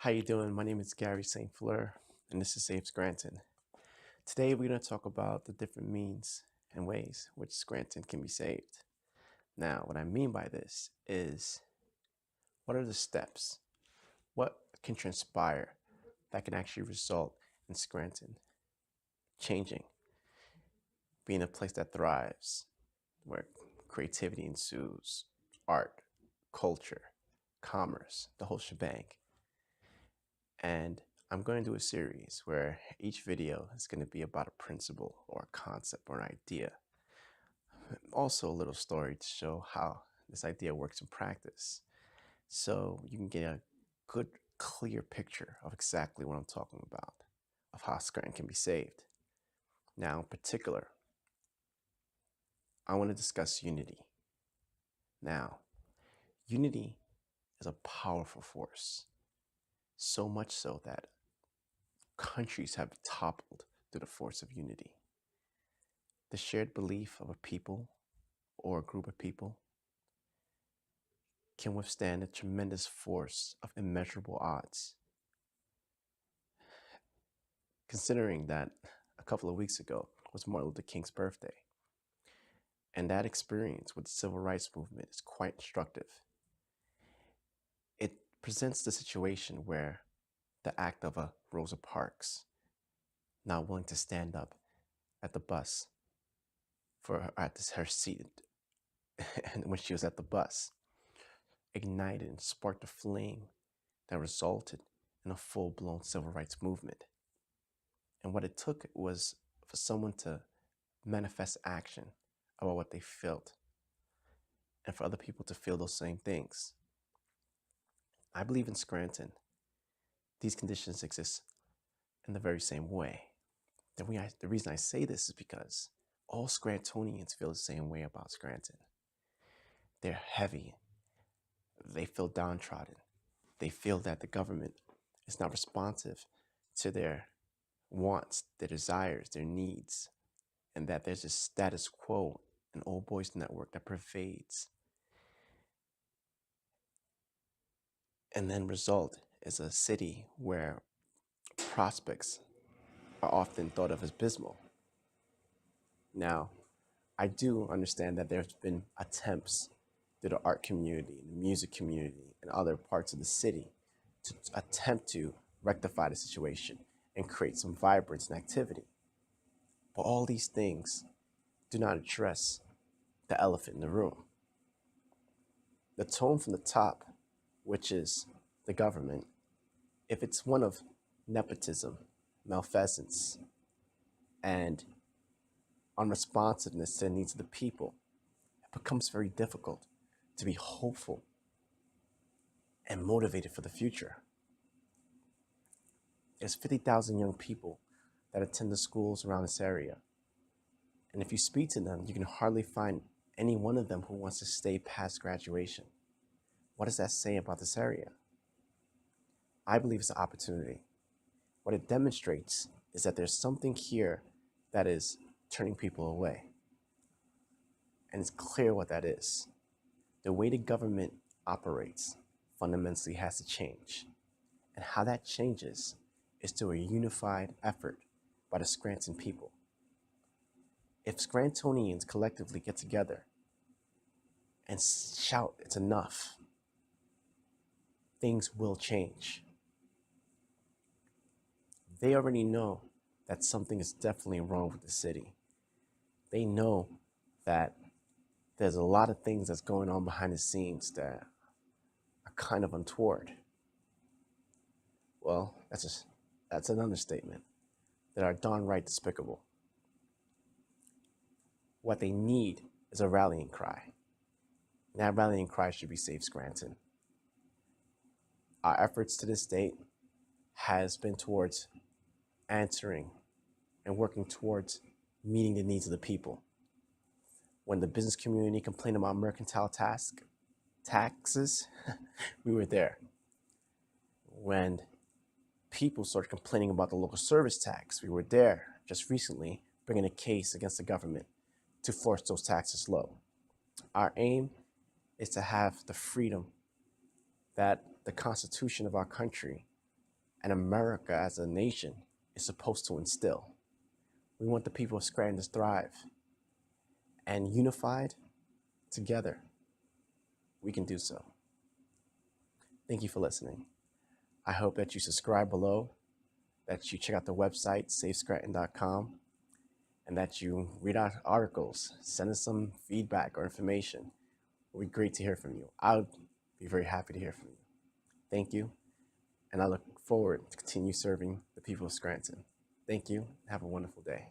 How you doing? My name is Gary St. Fleur, and this is Save Scranton. Today we're going to talk about the different means and ways which Scranton can be saved. Now, what I mean by this is what are the steps? What can transpire that can actually result in Scranton changing, being a place that thrives, where creativity ensues, art, culture, commerce, the whole shebang. And I'm going to do a series where each video is going to be about a principle or a concept or an idea. Also, a little story to show how this idea works in practice. So you can get a good, clear picture of exactly what I'm talking about, of how Scranton can be saved. Now, in particular, I want to discuss unity. Now, unity is a powerful force, so much so that countries have toppled through the force of unity. The shared belief of a people or a group of people can withstand a tremendous force of immeasurable odds. Considering that a couple of weeks ago was Martin Luther King's birthday, and that experience with the civil rights movement is quite instructive. It presents the situation where the act of a Rosa Parks not willing to stand up at the bus her seat, and when she was at the bus, ignited and sparked a flame that resulted in a full-blown civil rights movement. And what it took was for someone to manifest action about what they felt and for other people to feel those same things. I believe in Scranton, these conditions exist in the very same way. The reason I say this is because all Scrantonians feel the same way about Scranton. They're heavy. They feel downtrodden. They feel that the government is not responsive to their wants, their desires, their needs, and that there's a status quo, an old boys network that pervades. And then result is a city where prospects are often thought of as abysmal. Now, I do understand that there's been attempts through the art community, the music community, and other parts of the city to attempt to rectify the situation and create some vibrance and activity. But all these things do not address the elephant in the room. The tone from the top, which is the government, if it's one of nepotism, malfeasance, and unresponsiveness to the needs of the people, it becomes very difficult to be hopeful and motivated for the future. There's 50,000 young people that attend the schools around this area. And if you speak to them, you can hardly find any one of them who wants to stay past graduation. What does that say about this area? I believe it's an opportunity. What it demonstrates is that there's something here that is turning people away. And it's clear what that is. The way the government operates fundamentally has to change. And how that changes is through a unified effort by the Scranton people. If Scrantonians collectively get together and shout, it's enough, things will change. They already know that something is definitely wrong with the city. They know that there's a lot of things that's going on behind the scenes that are kind of untoward. Well, that's an understatement, that are downright despicable. What they need is a rallying cry. And that rallying cry should be Save Scranton. Our efforts to this date has been towards answering and working towards meeting the needs of the people. When the business community complained about mercantile taxes, we were there. When people started complaining about the local service tax, we were there just recently bringing a case against the government to force those taxes low. Our aim is to have the freedom that the Constitution of our country and America as a nation is supposed to instill. We want the people of Scranton to thrive, and unified together, we can do so. Thank you for listening. I hope that you subscribe below, that you check out the website, safescranton.com, and that you read our articles, send us some feedback or information. It would be great to hear from you. I would be very happy to hear from you. Thank you, and I look forward to continue serving the people of Scranton. Thank you. Have a wonderful day.